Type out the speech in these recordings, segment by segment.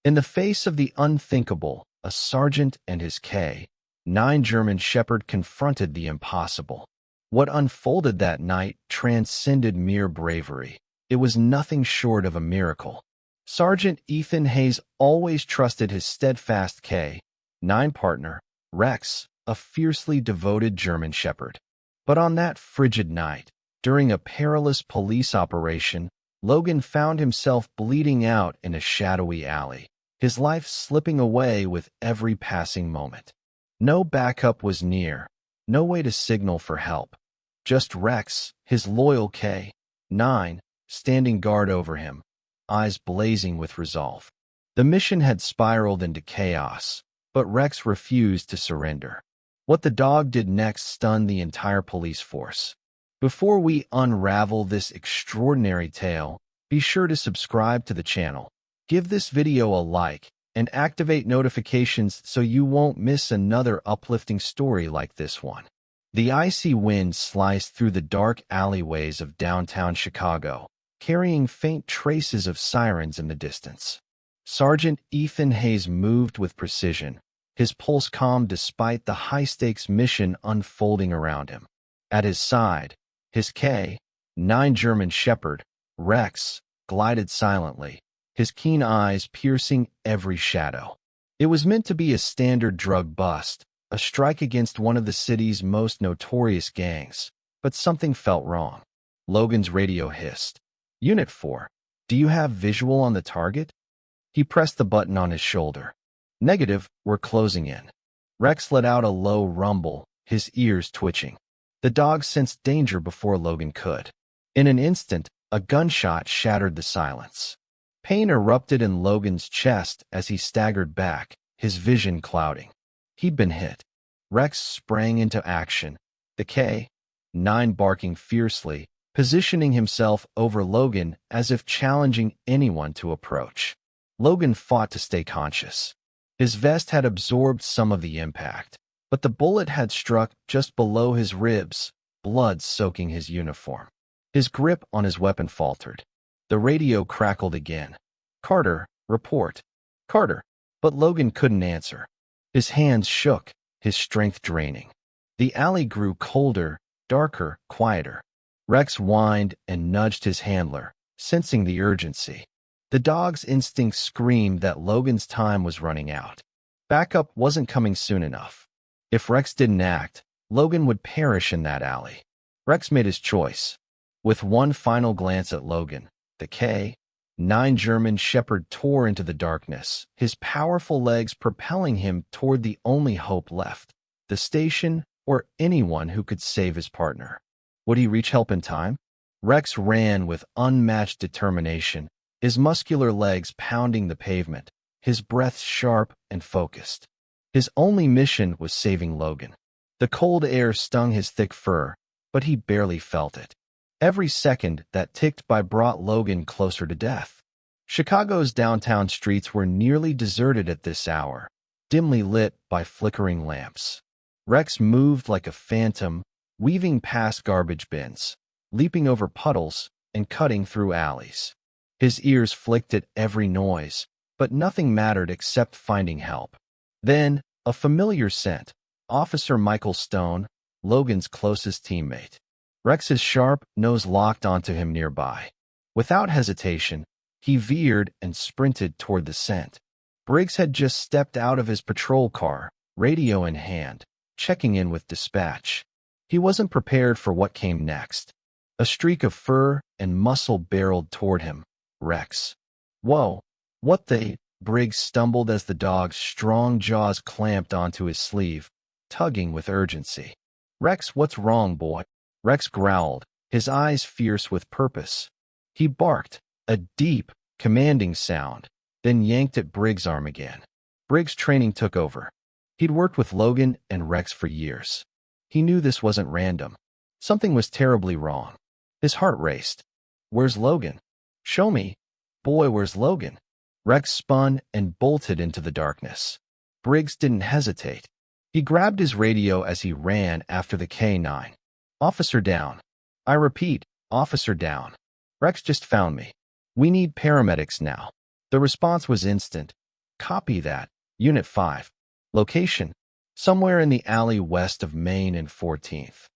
In the face of the unthinkable, a sergeant and his K-9 German Shepherd confronted the impossible. What unfolded that night transcended mere bravery. It was nothing short of a miracle. Sergeant Ethan Hayes always trusted his steadfast K-9 partner, Rex, a fiercely devoted German Shepherd. But on that frigid night, during a perilous police operation, Logan found himself bleeding out in a shadowy alley, his life slipping away with every passing moment. No backup was near, no way to signal for help. Just Rex, his loyal K-9, standing guard over him, eyes blazing with resolve. The mission had spiraled into chaos, but Rex refused to surrender. What the dog did next stunned the entire police force. Before we unravel this extraordinary tale, be sure to subscribe to the channel, give this video a like, and activate notifications so you won't miss another uplifting story like this one. The icy wind sliced through the dark alleyways of downtown Chicago, carrying faint traces of sirens in the distance. Sergeant Ethan Hayes moved with precision, his pulse calm despite the high-stakes mission unfolding around him. At his side, his K-9 German Shepherd, Rex, glided silently, his keen eyes piercing every shadow. It was meant to be a standard drug bust, a strike against one of the city's most notorious gangs, but something felt wrong. Logan's radio hissed. "Unit 4, do you have visual on the target?" He pressed the button on his shoulder. "Negative, we're closing in." Rex let out a low rumble, his ears twitching. The dog sensed danger before Logan could. In an instant, a gunshot shattered the silence. Pain erupted in Logan's chest as he staggered back, his vision clouding. He'd been hit. Rex sprang into action, the K-9 barking fiercely, positioning himself over Logan as if challenging anyone to approach. Logan fought to stay conscious. His vest had absorbed some of the impact, but the bullet had struck just below his ribs, blood soaking his uniform. His grip on his weapon faltered. The radio crackled again. "Carter, report." "Carter." But Logan couldn't answer. His hands shook, his strength draining. The alley grew colder, darker, quieter. Rex whined and nudged his handler, sensing the urgency. The dog's instincts screamed that Logan's time was running out. Backup wasn't coming soon enough. If Rex didn't act, Logan would perish in that alley. Rex made his choice. With one final glance at Logan, the K-9 German Shepherd tore into the darkness, his powerful legs propelling him toward the only hope left, the station or anyone who could save his partner. Would he reach help in time? Rex ran with unmatched determination, his muscular legs pounding the pavement, his breath sharp and focused. His only mission was saving Logan. The cold air stung his thick fur, but he barely felt it. Every second that ticked by brought Logan closer to death. Chicago's downtown streets were nearly deserted at this hour, dimly lit by flickering lamps. Rex moved like a phantom, weaving past garbage bins, leaping over puddles, and cutting through alleys. His ears flicked at every noise, but nothing mattered except finding help. Then, a familiar scent, Officer Michael Stone, Logan's closest teammate. Rex's sharp nose locked onto him nearby. Without hesitation, he veered and sprinted toward the scent. Briggs had just stepped out of his patrol car, radio in hand, checking in with dispatch. He wasn't prepared for what came next. A streak of fur and muscle barreled toward him. Rex. "Whoa, what the—" Briggs stumbled as the dog's strong jaws clamped onto his sleeve, tugging with urgency. "Rex, what's wrong, boy?" Rex growled, his eyes fierce with purpose. He barked, a deep, commanding sound, then yanked at Briggs' arm again. Briggs' training took over. He'd worked with Logan and Rex for years. He knew this wasn't random. Something was terribly wrong. His heart raced. "Where's Logan? Show me. Boy, where's Logan?" Rex spun and bolted into the darkness. Briggs didn't hesitate. He grabbed his radio as he ran after the K-9. "Officer down. I repeat, officer down. Rex just found me. We need paramedics now." The response was instant. Copy that. Unit 5. Location: somewhere in the alley west of Main and 14th.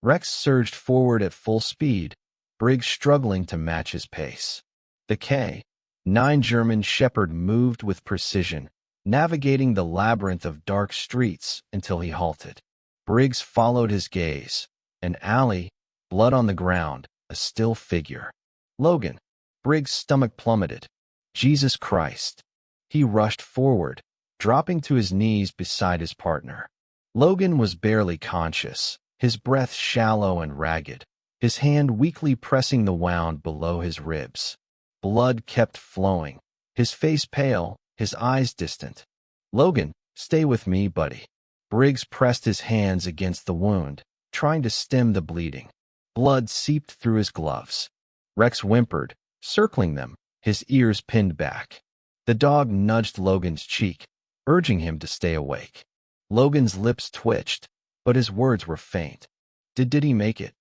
Rex surged forward at full speed, Briggs struggling to match his pace. The K-9 German Shepherd moved with precision, navigating the labyrinth of dark streets until he halted. Briggs followed his gaze. An alley, blood on the ground, a still figure. Logan. Briggs' stomach plummeted. Jesus Christ. He rushed forward, dropping to his knees beside his partner. Logan was barely conscious, his breath shallow and ragged, his hand weakly pressing the wound below his ribs. Blood kept flowing, his face pale, his eyes distant. Logan, stay with me, buddy. Briggs pressed his hands against the wound, trying to stem the bleeding. Blood seeped through his gloves. Rex whimpered, circling them, his ears pinned back. The dog nudged Logan's cheek, urging him to stay awake. Logan's lips twitched, but his words were faint. Did he make it?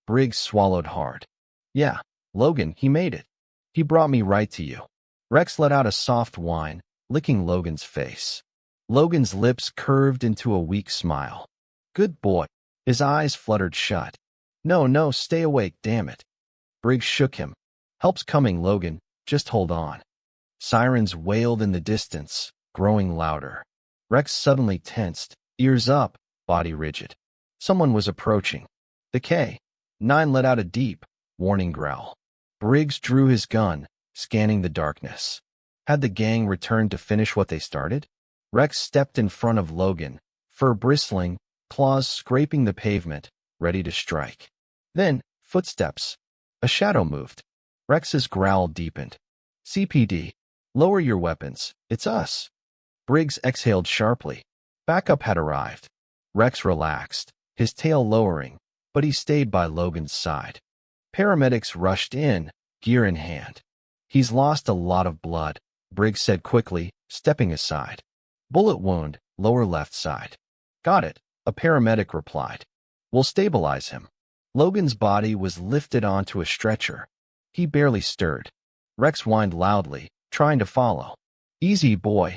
Briggs swallowed hard. Yeah, Logan, he made it. He brought me right to you. Rex let out a soft whine, licking Logan's face. Logan's lips curved into a weak smile. Good boy. His eyes fluttered shut. No, stay awake, damn it. Briggs shook him. Help's coming, Logan. Just hold on. Sirens wailed in the distance, growing louder. Rex suddenly tensed, ears up, body rigid. Someone was approaching. The K-9 let out a deep, warning growl. Briggs drew his gun, scanning the darkness. Had the gang returned to finish what they started? Rex stepped in front of Logan, fur bristling, claws scraping the pavement, ready to strike. Then, footsteps. A shadow moved. Rex's growl deepened. CPD. Lower your weapons. It's us. Briggs exhaled sharply. Backup had arrived. Rex relaxed, his tail lowering, but he stayed by Logan's side. Paramedics rushed in, gear in hand. He's lost a lot of blood, Briggs said quickly, stepping aside. Bullet wound, lower left side. Got it, a paramedic replied. We'll stabilize him. Logan's body was lifted onto a stretcher. He barely stirred. Rex whined loudly, trying to follow. Easy, boy,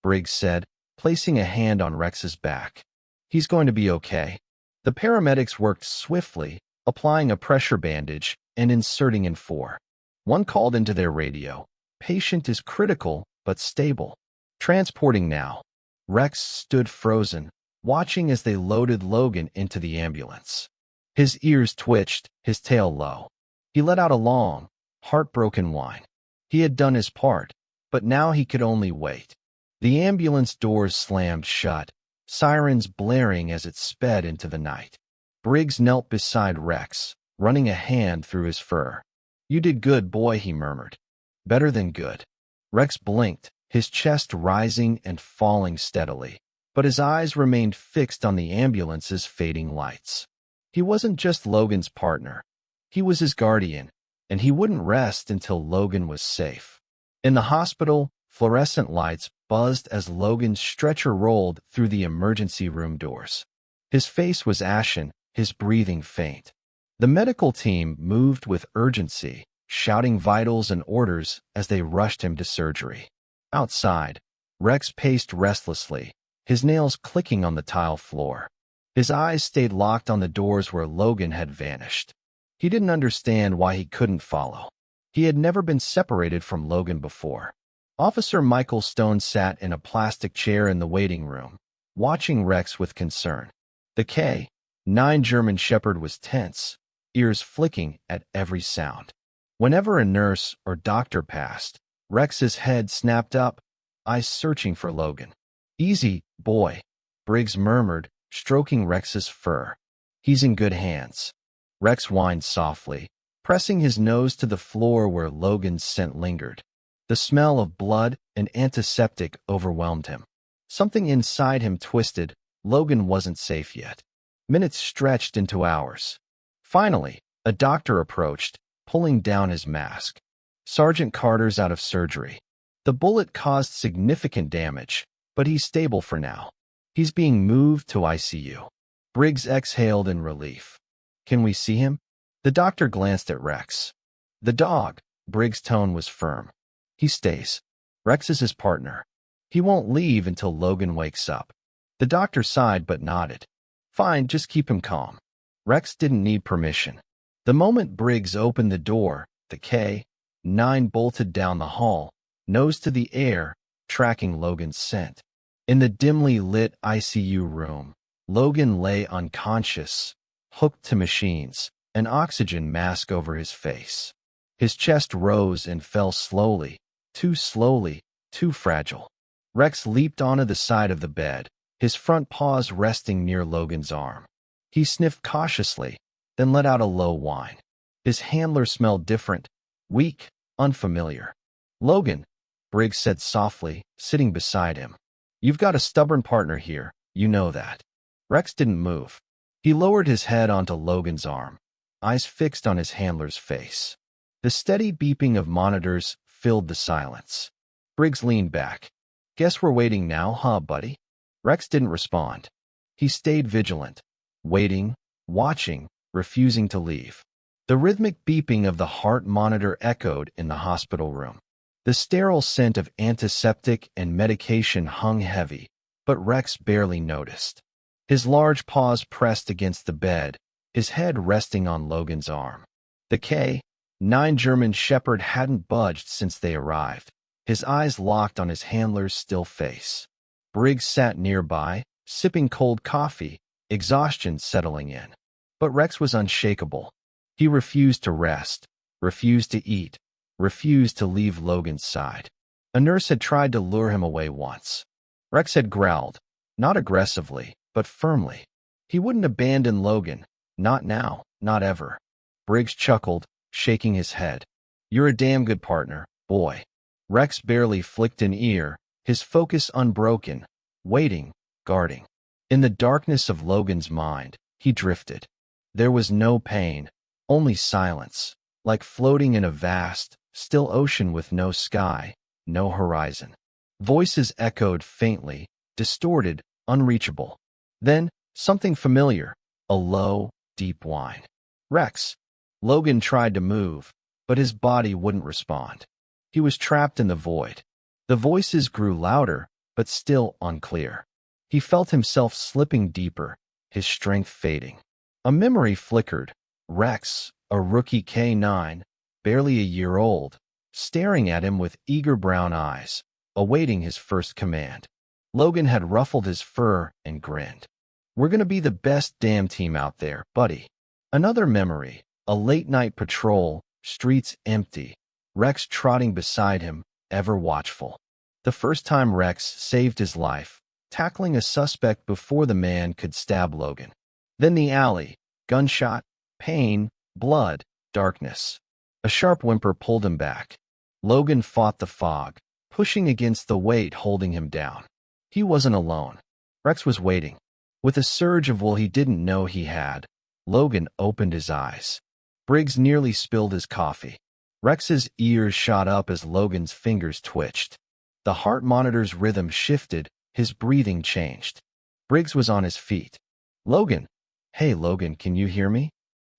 Briggs said, placing a hand on Rex's back. He's going to be okay. The paramedics worked swiftly, applying a pressure bandage and inserting in 4. One called into their radio. Patient is critical, but stable. Transporting now. Rex stood frozen, watching as they loaded Logan into the ambulance. His ears twitched, his tail low. He let out a long, heartbroken whine. He had done his part, but now he could only wait. The ambulance doors slammed shut, sirens blaring as it sped into the night. Briggs knelt beside Rex, running a hand through his fur. You did good, boy, he murmured. Better than good. Rex blinked, his chest rising and falling steadily, but his eyes remained fixed on the ambulance's fading lights. He wasn't just Logan's partner. He was his guardian, and he wouldn't rest until Logan was safe. In the hospital, fluorescent lights buzzed as Logan's stretcher rolled through the emergency room doors. His face was ashen, his breathing faint. The medical team moved with urgency, shouting vitals and orders as they rushed him to surgery. Outside, Rex paced restlessly, his nails clicking on the tile floor. His eyes stayed locked on the doors where Logan had vanished. He didn't understand why he couldn't follow. He had never been separated from Logan before. Officer Michael Stone sat in a plastic chair in the waiting room, watching Rex with concern. The K-9 German Shepherd was tense, ears flicking at every sound. Whenever a nurse or doctor passed, Rex's head snapped up, eyes searching for Logan. Easy, boy, Briggs murmured, stroking Rex's fur. He's in good hands. Rex whined softly, pressing his nose to the floor where Logan's scent lingered. The smell of blood and antiseptic overwhelmed him. Something inside him twisted. Logan wasn't safe yet. Minutes stretched into hours. Finally, a doctor approached, pulling down his mask. Sergeant Carter's out of surgery. The bullet caused significant damage, but he's stable for now. He's being moved to ICU. Briggs exhaled in relief. Can we see him? The doctor glanced at Rex. The dog, Briggs' tone was firm. He stays. Rex is his partner. He won't leave until Logan wakes up. The doctor sighed but nodded. Fine, just keep him calm. Rex didn't need permission. The moment Briggs opened the door, the K-9 bolted down the hall, nose to the air, tracking Logan's scent. In the dimly lit ICU room, Logan lay unconscious, hooked to machines, an oxygen mask over his face. His chest rose and fell slowly, too fragile. Rex leaped onto the side of the bed, his front paws resting near Logan's arm. He sniffed cautiously, then let out a low whine. His handler smelled different, weak, unfamiliar. Logan, Briggs said softly, sitting beside him. You've got a stubborn partner here, you know that. Rex didn't move. He lowered his head onto Logan's arm, eyes fixed on his handler's face. The steady beeping of monitors filled the silence. Briggs leaned back. Guess we're waiting now, huh, buddy? Rex didn't respond. He stayed vigilant, waiting, watching, refusing to leave. The rhythmic beeping of the heart monitor echoed in the hospital room. The sterile scent of antiseptic and medication hung heavy, but Rex barely noticed. His large paws pressed against the bed, his head resting on Logan's arm. The K-9 German Shepherd hadn't budged since they arrived, his eyes locked on his handler's still face. Briggs sat nearby, sipping cold coffee, exhaustion settling in. But Rex was unshakable. He refused to rest, refused to eat, refused to leave Logan's side. A nurse had tried to lure him away once. Rex had growled, not aggressively, but firmly. He wouldn't abandon Logan, not now, not ever. Briggs chuckled, shaking his head. You're a damn good partner, boy. Rex barely flicked an ear, his focus unbroken, waiting, guarding. In the darkness of Logan's mind, he drifted. There was no pain, only silence, like floating in a vast, still ocean with no sky, no horizon. Voices echoed faintly, distorted, unreachable. Then, something familiar, a low, deep whine. Rex. Logan tried to move, but his body wouldn't respond. He was trapped in the void. The voices grew louder, but still unclear. He felt himself slipping deeper, his strength fading. A memory flickered. Rex, a rookie K-9, barely a year old, staring at him with eager brown eyes, awaiting his first command. Logan had ruffled his fur and grinned. We're gonna be the best damn team out there, buddy. Another memory, a late-night patrol, streets empty, Rex trotting beside him, ever watchful. The first time Rex saved his life, tackling a suspect before the man could stab Logan. Then the alley, gunshot, pain, blood, darkness. A sharp whimper pulled him back. Logan fought the fog, pushing against the weight holding him down. He wasn't alone. Rex was waiting. With a surge of will he didn't know he had, Logan opened his eyes. Briggs nearly spilled his coffee. Rex's ears shot up as Logan's fingers twitched. The heart monitor's rhythm shifted, his breathing changed. Briggs was on his feet. Logan. Hey, Logan, can you hear me?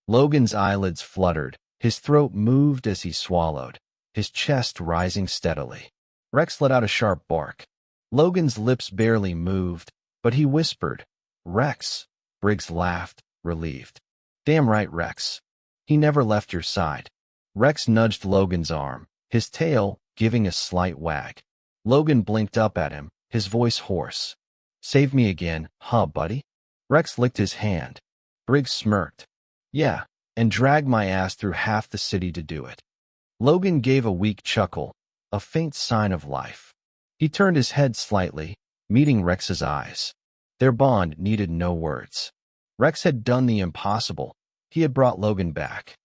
Logan's eyelids fluttered, his throat moved as he swallowed, his chest rising steadily. Rex let out a sharp bark. Logan's lips barely moved, but he whispered, Rex. Briggs laughed, relieved. Damn right, Rex. He never left your side. Rex nudged Logan's arm, his tail giving a slight wag. Logan blinked up at him, his voice hoarse. Save me again, huh, buddy? Rex licked his hand. Briggs smirked. Yeah, and dragged my ass through half the city to do it. Logan gave a weak chuckle, a faint sign of life. He turned his head slightly, meeting Rex's eyes. Their bond needed no words. Rex had done the impossible. He had brought Logan back.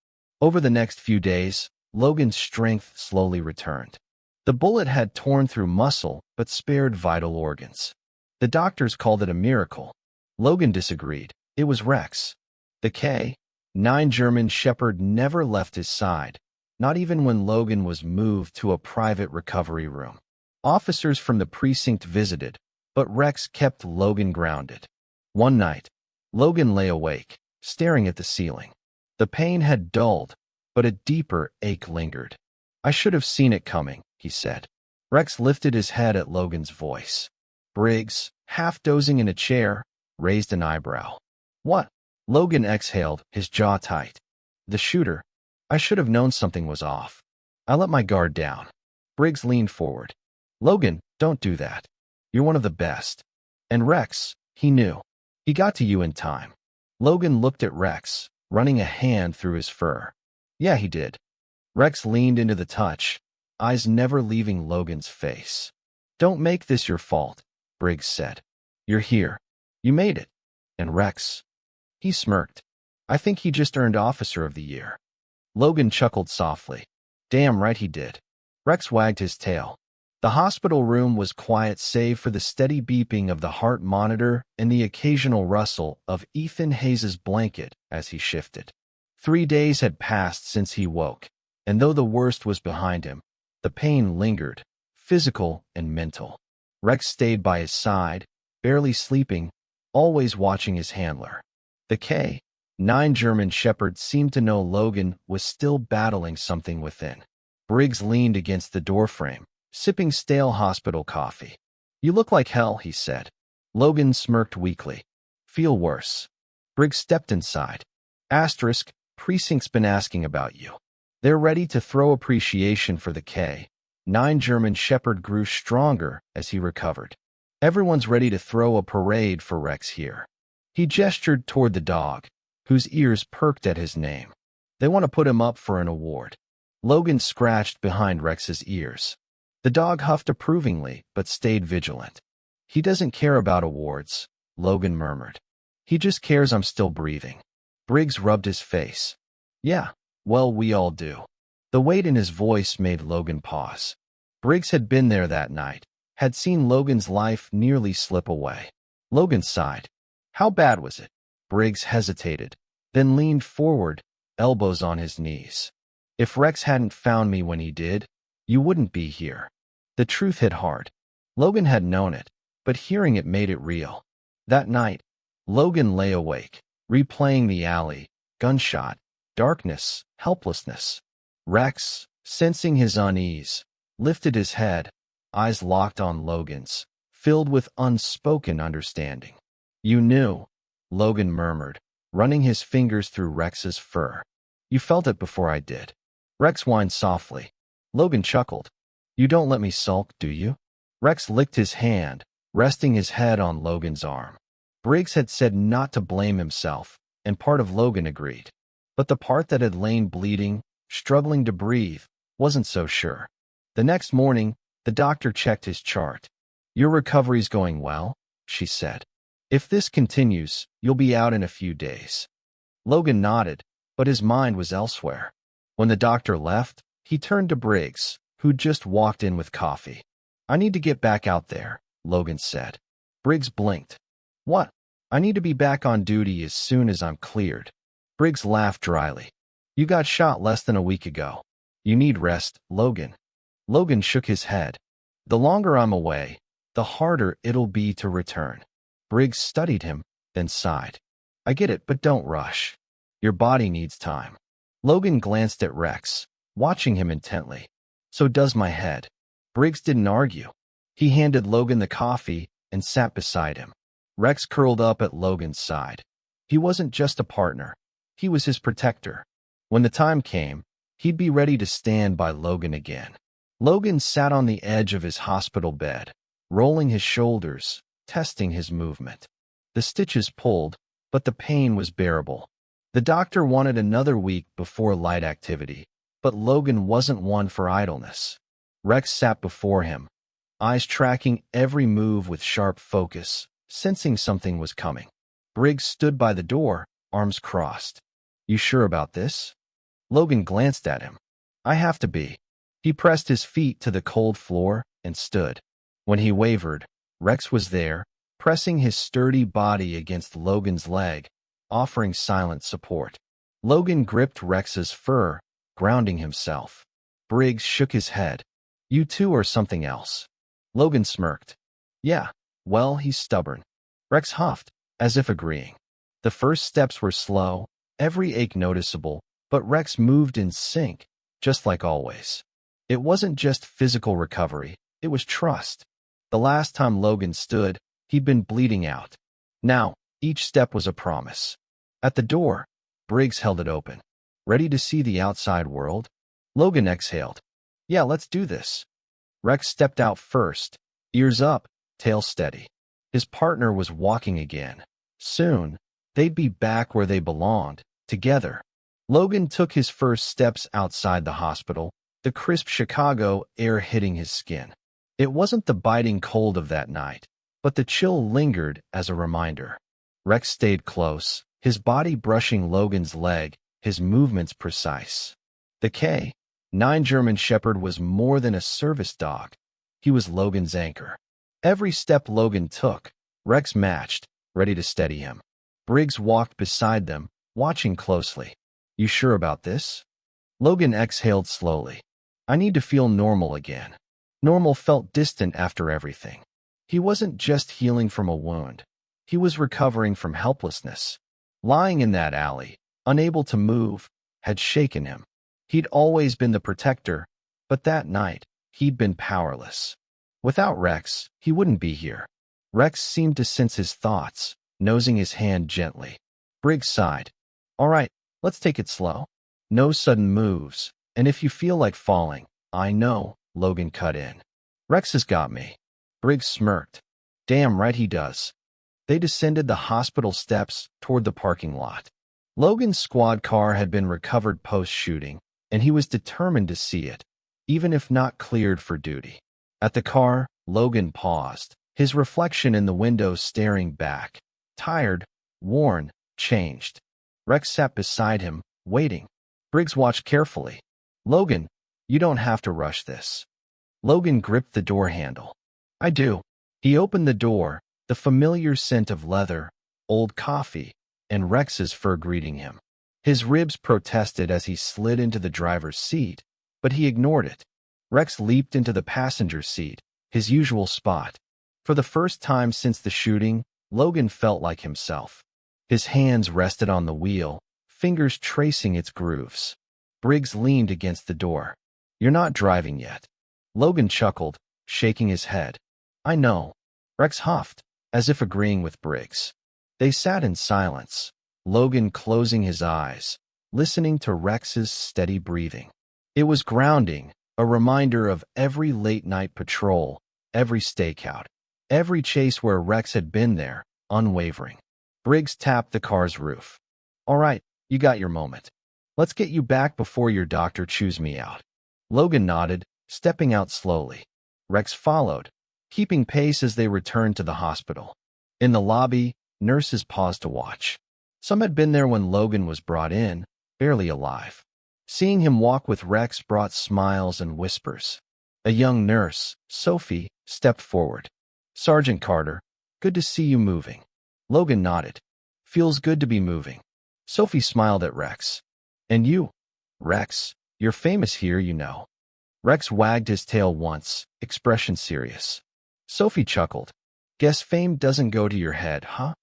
Over the next few days, Logan's strength slowly returned. The bullet had torn through muscle but spared vital organs. The doctors called it a miracle. Logan disagreed. It was Rex. The K-9 German Shepherd never left his side, not even when Logan was moved to a private recovery room. Officers from the precinct visited, but Rex kept Logan grounded. One night, Logan lay awake, staring at the ceiling. The pain had dulled, but a deeper ache lingered. I should have seen it coming, he said. Rex lifted his head at Logan's voice. Briggs, half dozing in a chair, raised an eyebrow. What? Logan exhaled, his jaw tight. The shooter. I should have known something was off. I let my guard down. Briggs leaned forward. Logan, don't do that. You're one of the best. And Rex, he knew. He got to you in time. Logan looked at Rex, running a hand through his fur. Yeah, he did. Rex leaned into the touch, eyes never leaving Logan's face. Don't make this your fault, Briggs said. You're here. You made it. And Rex. He smirked. I think he just earned Officer of the Year. Logan chuckled softly. Damn right he did. Rex wagged his tail. The hospital room was quiet save for the steady beeping of the heart monitor and the occasional rustle of Ethan Hayes's blanket as he shifted. 3 days had passed since he woke, and though the worst was behind him, the pain lingered, physical and mental. Rex stayed by his side, barely sleeping, always watching his handler. The K-9 German Shepherd seemed to know Logan was still battling something within. Briggs leaned against the doorframe, sipping stale hospital coffee. You look like hell, he said. Logan smirked weakly. Feel worse. Briggs stepped inside. Asterisk, precinct's been asking about you. They're ready to throw appreciation for the K-9 German Shepherd grew stronger as he recovered. Everyone's ready to throw a parade for Rex here. He gestured toward the dog, whose ears perked at his name. They want to put him up for an award. Logan scratched behind Rex's ears. The dog huffed approvingly, but stayed vigilant. He doesn't care about awards, Logan murmured. He just cares I'm still breathing. Briggs rubbed his face. Yeah, well, we all do. The weight in his voice made Logan pause. Briggs had been there that night, had seen Logan's life nearly slip away. Logan sighed. How bad was it? Briggs hesitated, then leaned forward, elbows on his knees. If Rex hadn't found me when he did, you wouldn't be here. The truth hit hard. Logan had known it, but hearing it made it real. That night, Logan lay awake, replaying the alley, gunshot, darkness, helplessness. Rex, sensing his unease, lifted his head, eyes locked on Logan's, filled with unspoken understanding. You knew, Logan murmured, running his fingers through Rex's fur. You felt it before I did. Rex whined softly. Logan chuckled. You don't let me sulk, do you? Rex licked his hand, resting his head on Logan's arm. Briggs had said not to blame himself, and part of Logan agreed. But the part that had lain bleeding, struggling to breathe, wasn't so sure. The next morning, the doctor checked his chart. Your recovery's going well, she said. If this continues, you'll be out in a few days. Logan nodded, but his mind was elsewhere. When the doctor left, he turned to Briggs, who'd just walked in with coffee. I need to get back out there, Logan said. Briggs blinked. What? I need to be back on duty as soon as I'm cleared. Briggs laughed dryly. You got shot less than a week ago. You need rest, Logan. Logan shook his head. The longer I'm away, the harder it'll be to return. Briggs studied him, then sighed. I get it, but don't rush. Your body needs time. Logan glanced at Rex, watching him intently. So does my head. Briggs didn't argue. He handed Logan the coffee and sat beside him. Rex curled up at Logan's side. He wasn't just a partner. He was his protector. When the time came, he'd be ready to stand by Logan again. Logan sat on the edge of his hospital bed, rolling his shoulders, testing his movement. The stitches pulled, but the pain was bearable. The doctor wanted another week before light activity, but Logan wasn't one for idleness. Rex sat before him, eyes tracking every move with sharp focus, sensing something was coming. Briggs stood by the door, arms crossed. You sure about this? Logan glanced at him. I have to be. He pressed his feet to the cold floor and stood. When he wavered, Rex was there, pressing his sturdy body against Logan's leg, offering silent support. Logan gripped Rex's fur, grounding himself. Briggs shook his head. You two are something else. Logan smirked. Yeah, well, he's stubborn. Rex huffed, as if agreeing. The first steps were slow, every ache noticeable, but Rex moved in sync, just like always. It wasn't just physical recovery, It was trust. The last time Logan stood, he'd been bleeding out. Now, each step was a promise. At the door, Briggs held it open. Ready to see the outside world? Logan exhaled. Yeah, let's do this. Rex stepped out first, ears up, tail steady. His partner was walking again. Soon, they'd be back where they belonged, together. Logan took his first steps outside the hospital, the crisp Chicago air hitting his skin. It wasn't the biting cold of that night, but the chill lingered as a reminder. Rex stayed close, his body brushing Logan's leg, his movements precise. The K9 German Shepherd was more than a service dog. He was Logan's anchor. Every step Logan took, Rex matched, ready to steady him. Briggs walked beside them, watching closely. You sure about this? Logan exhaled slowly. I need to feel normal again. Normal felt distant after everything. He wasn't just healing from a wound. He was recovering from helplessness. Lying in that alley, unable to move, had shaken him. He'd always been the protector, but that night, he'd been powerless. Without Rex, he wouldn't be here. Rex seemed to sense his thoughts, nosing his hand gently. Briggs sighed. All right, let's take it slow. No sudden moves, and if you feel like falling, I know, Logan cut in. Rex has got me. Briggs smirked. Damn right he does. They descended the hospital steps toward the parking lot. Logan's squad car had been recovered post-shooting, and he was determined to see it, even if not cleared for duty. At the car, Logan paused, his reflection in the window staring back. Tired, worn, changed. Rex sat beside him, waiting. Briggs watched carefully. Logan, you don't have to rush this. Logan gripped the door handle. I do. He opened the door, the familiar scent of leather, old coffee, and Rex's fur greeting him. His ribs protested as he slid into the driver's seat, but he ignored it. Rex leaped into the passenger seat, his usual spot. For the first time since the shooting, Logan felt like himself. His hands rested on the wheel, fingers tracing its grooves. Briggs leaned against the door. You're not driving yet. Logan chuckled, shaking his head. I know. Rex huffed, as if agreeing with Briggs. They sat in silence, Logan closing his eyes, listening to Rex's steady breathing. It was grounding, a reminder of every late-night patrol, every stakeout, every chase where Rex had been there, unwavering. Briggs tapped the car's roof. All right, you got your moment. Let's get you back before your doctor chews me out. Logan nodded, stepping out slowly. Rex followed, keeping pace as they returned to the hospital. In the lobby, nurses paused to watch. Some had been there when Logan was brought in, barely alive. Seeing him walk with Rex brought smiles and whispers. A young nurse, Sophie, stepped forward. Sergeant Carter, good to see you moving. Logan nodded. Feels good to be moving. Sophie smiled at Rex. And you? Rex, you're famous here, you know. Rex wagged his tail once, expression serious. Sophie chuckled. Guess fame doesn't go to your head, huh?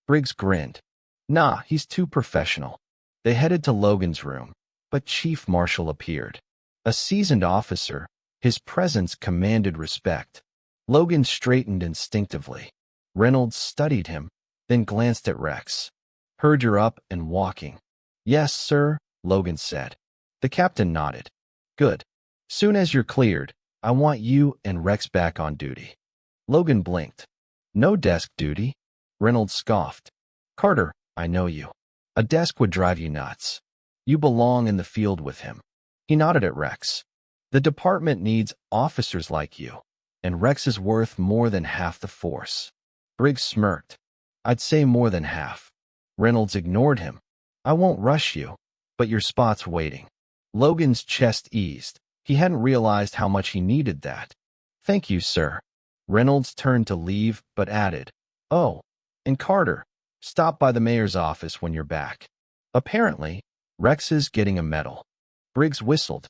Briggs grinned. Nah, he's too professional. They headed to Logan's room, but Chief Marshal appeared. A seasoned officer, his presence commanded respect. Logan straightened instinctively. Reynolds studied him, then glanced at Rex. Heard you're up and walking. Yes, sir, Logan said. The captain nodded. Good. Soon as you're cleared, I want you and Rex back on duty. Logan blinked. No desk duty? Reynolds scoffed. Carter, I know you. A desk would drive you nuts. You belong in the field with him. He nodded at Rex. The department needs officers like you, and Rex is worth more than half the force. Briggs smirked. I'd say more than half. Reynolds ignored him. I won't rush you, but your spot's waiting. Logan's chest eased. He hadn't realized how much he needed that. Thank you, sir. Reynolds turned to leave, but added, Oh, and Carter, stop by the mayor's office when you're back. Apparently, Rex is getting a medal. Briggs whistled.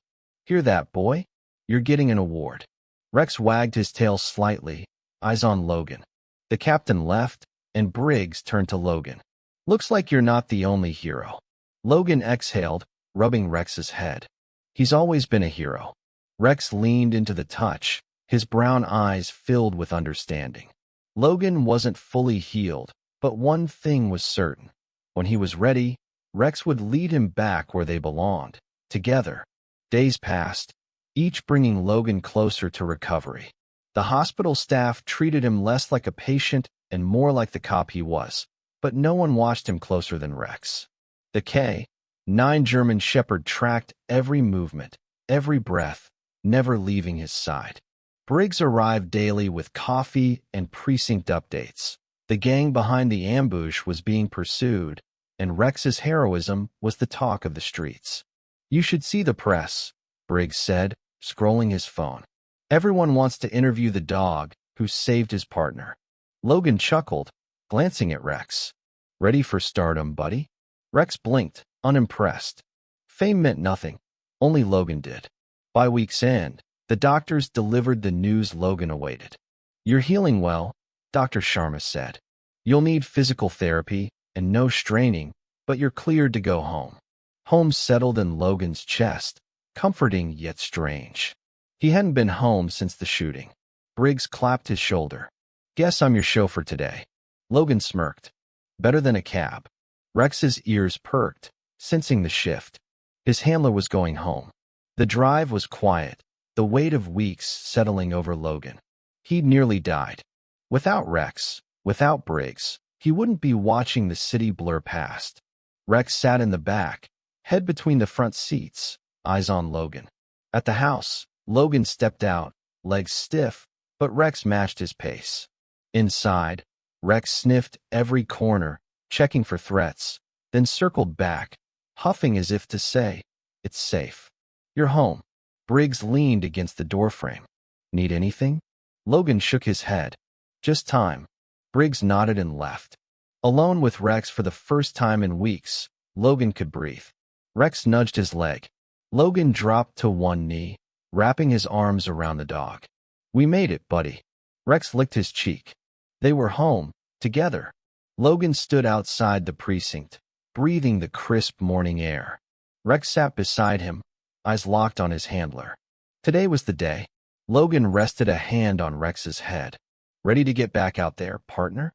Hear that, boy? You're getting an award. Rex wagged his tail slightly, eyes on Logan. The captain left, and Briggs turned to Logan. Looks like you're not the only hero. Logan exhaled, rubbing Rex's head. He's always been a hero. Rex leaned into the touch, his brown eyes filled with understanding. Logan wasn't fully healed, but one thing was certain. When he was ready, Rex would lead him back where they belonged, together. Days passed, each bringing Logan closer to recovery. The hospital staff treated him less like a patient and more like the cop he was, but no one watched him closer than Rex. The K-9 German Shepherd tracked every movement, every breath, never leaving his side. Briggs arrived daily with coffee and precinct updates. The gang behind the ambush was being pursued, and Rex's heroism was the talk of the streets. "You should see the press," Briggs said, scrolling his phone. "Everyone wants to interview the dog who saved his partner." Logan chuckled, glancing at Rex. "Ready for stardom, buddy?" Rex blinked, unimpressed. Fame meant nothing. Only Logan did. By week's end, the doctors delivered the news Logan awaited. "You're healing well," Dr. Sharma said. "You'll need physical therapy and no straining, but you're cleared to go home." Home settled in Logan's chest, comforting yet strange. He hadn't been home since the shooting. Briggs clapped his shoulder. "Guess I'm your chauffeur today." Logan smirked. "Better than a cab." Rex's ears perked, sensing the shift. His handler was going home. The drive was quiet, the weight of weeks settling over Logan. He'd nearly died. Without Rex, without Briggs, he wouldn't be watching the city blur past. Rex sat in the back, head between the front seats, eyes on Logan. At the house, Logan stepped out, legs stiff, but Rex matched his pace. Inside, Rex sniffed every corner, checking for threats, then circled back, huffing as if to say, "It's safe. You're home." Briggs leaned against the doorframe. "Need anything?" Logan shook his head. "Just time." Briggs nodded and left. Alone with Rex for the first time in weeks, Logan could breathe. Rex nudged his leg. Logan dropped to one knee, wrapping his arms around the dog. "We made it, buddy." Rex licked his cheek. They were home, together. Logan stood outside the precinct, breathing the crisp morning air. Rex sat beside him, eyes locked on his handler. Today was the day. Logan rested a hand on Rex's head. "Ready to get back out there, partner?"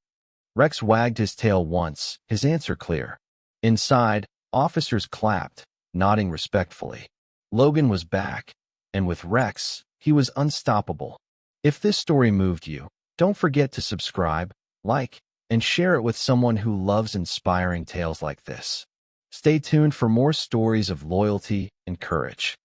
Rex wagged his tail once, his answer clear. Inside, officers clapped, nodding respectfully. Logan was back, and with Rex, he was unstoppable. If this story moved you, don't forget to subscribe, like, and share it with someone who loves inspiring tales like this. Stay tuned for more stories of loyalty and courage.